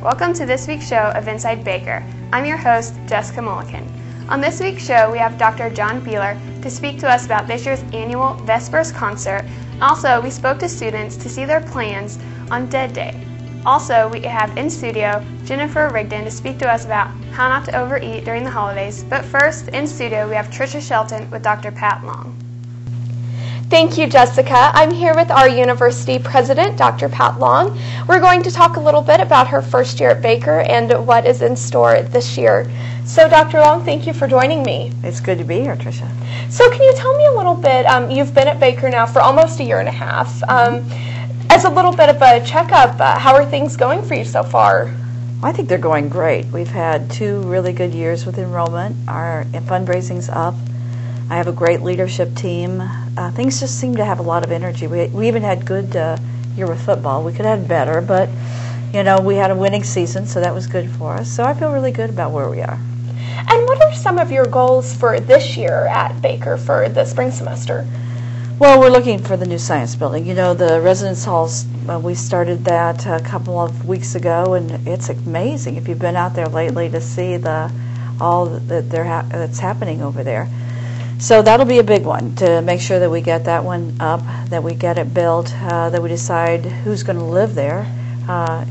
Welcome to this week's show of Inside Baker. I'm your host, Jessica Mulliken. On this week's show, we have Dr. John Beeler to speak to us about this year's annual Vespers concert. Also, we spoke to students to see their plans on Dead Day. Also, we have in studio Jennifer Rigdon to speak to us about how not to overeat during the holidays. But first, in studio, we have Tricia Shelton with Dr. Pat Long. Thank you, Jessica. I'm here with our university president, Dr. Pat Long. We're going to talk a little bit about her first year at Baker and what is in store this year. So, Dr. Long, thank you for joining me. It's good to be here, Tricia. So, can you tell me a little bit, you've been at Baker now for almost a year and a half. As a little bit of a checkup, how are things going for you so far? I think they're going great. We've had 2 really good years with enrollment. Our fundraising's up. I have a great leadership team. Things just seem to have a lot of energy. We even had good year with football. We could have had better, but you know, we had a winning season, so that was good for us. So I feel really good about where we are. And what are some of your goals for this year at Baker for the spring semester? Well, we're looking for the new science building. You know, the residence halls, we started that a couple of weeks ago, and it's amazing if you've been out there lately to see all that's happening over there. So that'll be a big one, to make sure that we get that one up, that we get it built, that we decide who's going to live there.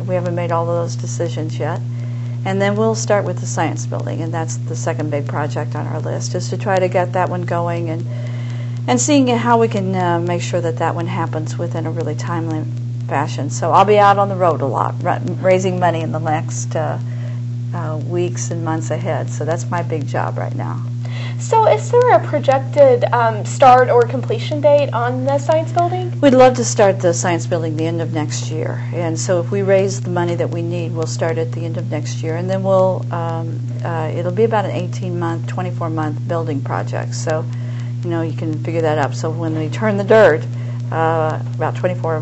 We haven't made all of those decisions yet. And then we'll start with the science building, and that's the second big project on our list, is to try to get that one going and seeing how we can make sure that one happens within a really timely fashion. So I'll be out on the road a lot, raising money in the next weeks and months ahead. So that's my big job right now. So is there a projected start or completion date on the science building? We'd love to start the science building the end of next year. And so if we raise the money that we need, we'll start at the end of next year. And then it'll be about an 18-month, 24-month building project. So, you know, you can figure that up. So when we turn the dirt, about 24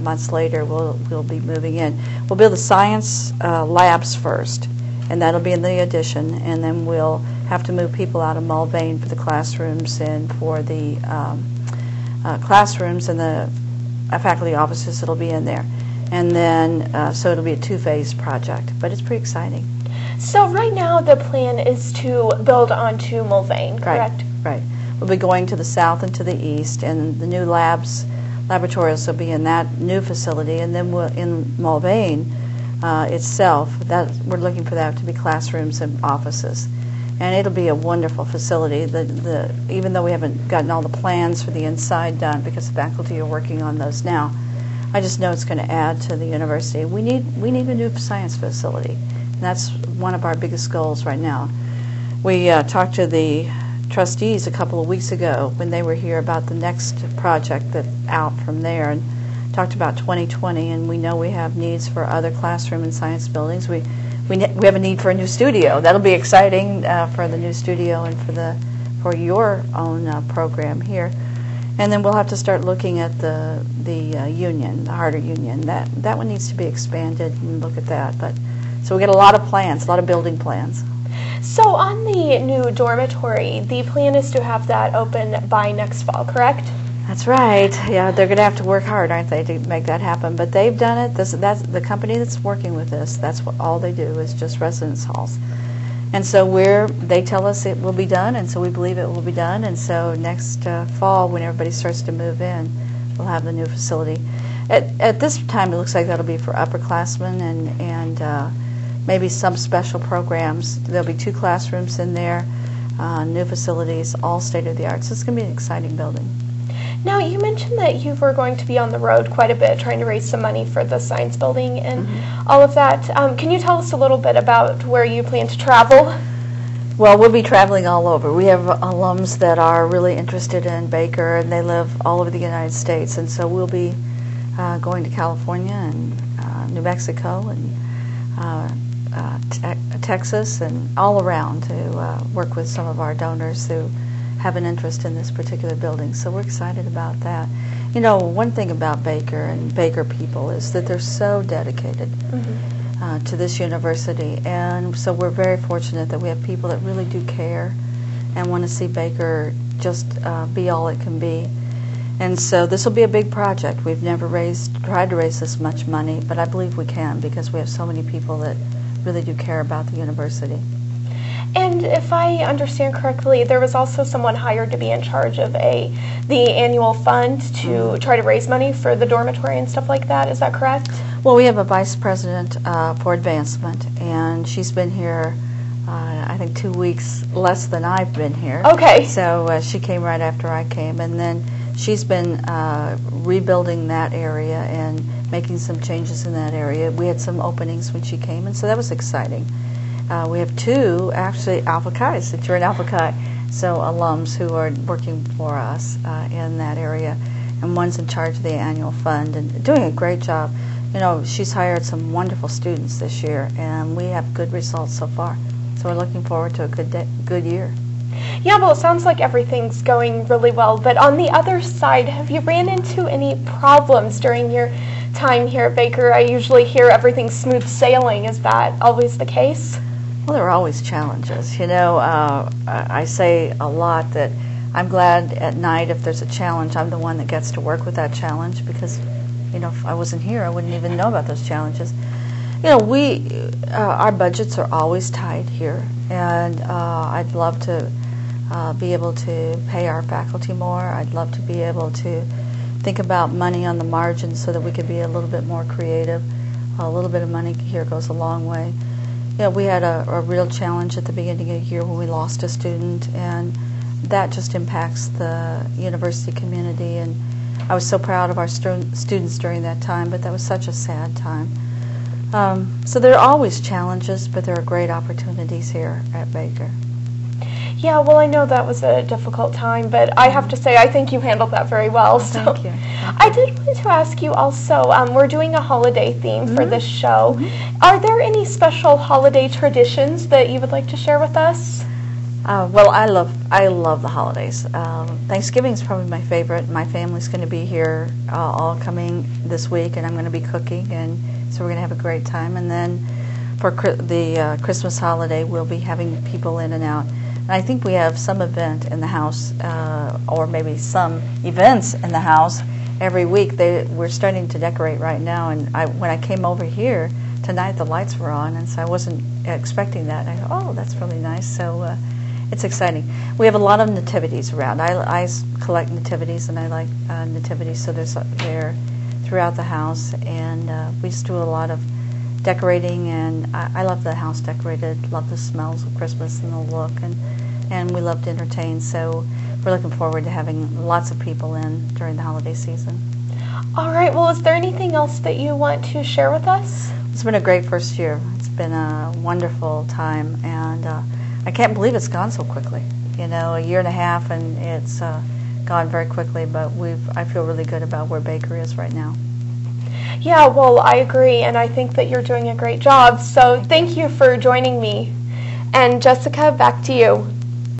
months later, we'll be moving in. We'll build the science labs first, and that'll be in the addition. And then we'll have to move people out of Mulvane for the classrooms and for the classrooms and the faculty offices. It'll be in there. And then, so it'll be a 2-phase project, but it's pretty exciting. So right now the plan is to build onto Mulvane, correct? Right. We'll be going to the south and to the east, and the new laboratories will be in that new facility, and then in Mulvane itself, that we're looking for that to be classrooms and offices. And it'll be a wonderful facility. Even though we haven't gotten all the plans for the inside done, because the faculty are working on those now, I just know it's going to add to the university. We need a new science facility, and that's one of our biggest goals right now. We talked to the trustees a couple of weeks ago when they were here about the next project that's out from there, and talked about 2020, and we know we have needs for other classroom and science buildings. We have a need for a new studio. That'll be exciting for the new studio and for your own program here. And then we'll have to start looking at the union, the Harder Union. That one needs to be expanded and look at that. So we got a lot of plans, a lot of building plans. So on the new dormitory, the plan is to have that open by next fall, correct? That's right. Yeah, they're going to have to work hard, aren't they, to make that happen? But they've done it. That's the company that's working with this. That's what all they do is just residence halls. And so they tell us it will be done, and so we believe it will be done. And so next fall, when everybody starts to move in, we'll have the new facility. At this time, it looks like that'll be for upperclassmen and maybe some special programs. There'll be 2 classrooms in there, new facilities, all state-of-the-art. So it's going to be an exciting building. Now, you mentioned that you were going to be on the road quite a bit trying to raise some money for the science building and all of that. Can you tell us a little bit about where you plan to travel? Well, we'll be traveling all over. We have alums that are really interested in Baker, and they live all over the United States. And so we'll be going to California and New Mexico and Texas and all around to work with some of our donors who have an interest in this particular building. So we're excited about that. You know, one thing about Baker and Baker people is that they're so dedicated to this university. And so we're very fortunate that we have people that really do care and want to see Baker just be all it can be. And so this will be a big project. We've never tried to raise this much money, but I believe we can because we have so many people that really do care about the university. And if I understand correctly, there was also someone hired to be in charge of the annual fund to try to raise money for the dormitory and stuff like that. Is that correct? Well, we have a vice president for advancement, and she's been here, I think, 2 weeks less than I've been here. Okay. So she came right after I came, and then she's been rebuilding that area and making some changes in that area. We had some openings when she came, and so that was exciting. We have 2, actually, Alpha Chi's, that you're in Alpha Chi, so alums who are working for us in that area, and one's in charge of the annual fund and doing a great job. You know, she's hired some wonderful students this year, and we have good results so far. So we're looking forward to a good year. Yeah, well, it sounds like everything's going really well. But on the other side, have you ran into any problems during your time here at Baker? I usually hear everything's smooth sailing. Is that always the case? Well, there are always challenges. You know, I say a lot that I'm glad at night if there's a challenge, I'm the one that gets to work with that challenge because, you know, if I wasn't here, I wouldn't even know about those challenges. You know, our budgets are always tight here, and I'd love to be able to pay our faculty more. I'd love to be able to think about money on the margin so that we could be a little bit more creative. A little bit of money here goes a long way. You know, we had a real challenge at the beginning of the year when we lost a student, and that just impacts the university community. And I was so proud of our students during that time, but that was such a sad time. So there are always challenges, but there are great opportunities here at Baker. Yeah, well, I know that was a difficult time, but I have to say I think you handled that very well. So Thank you. I did want to ask you also, we're doing a holiday theme for this show. Are there any special holiday traditions that you would like to share with us? Well, I love the holidays. Thanksgiving is probably my favorite. My family's going to be here all coming this week, and I'm going to be cooking, and so we're going to have a great time. And then for the Christmas holiday, we'll be having people in and out. And I think we have some event in the house, or maybe some events in the house every week. We're starting to decorate right now, and when I came over here tonight, the lights were on, and so I wasn't expecting that. And I thought, oh, that's really nice. So it's exciting. We have a lot of nativities around. I collect nativities, and I like nativities, so they're throughout the house, and we just do a lot of decorating, and I love the house decorated, love the smells of Christmas and the look, and we love to entertain, so we're looking forward to having lots of people in during the holiday season. All right, well, is there anything else that you want to share with us? It's been a great first year. It's been a wonderful time, and I can't believe it's gone so quickly. You know, a year and a half, and it's gone very quickly, but I feel really good about where Baker is right now. Yeah, well, I agree, and I think that you're doing a great job, so thank you for joining me. And Jessica, back to you.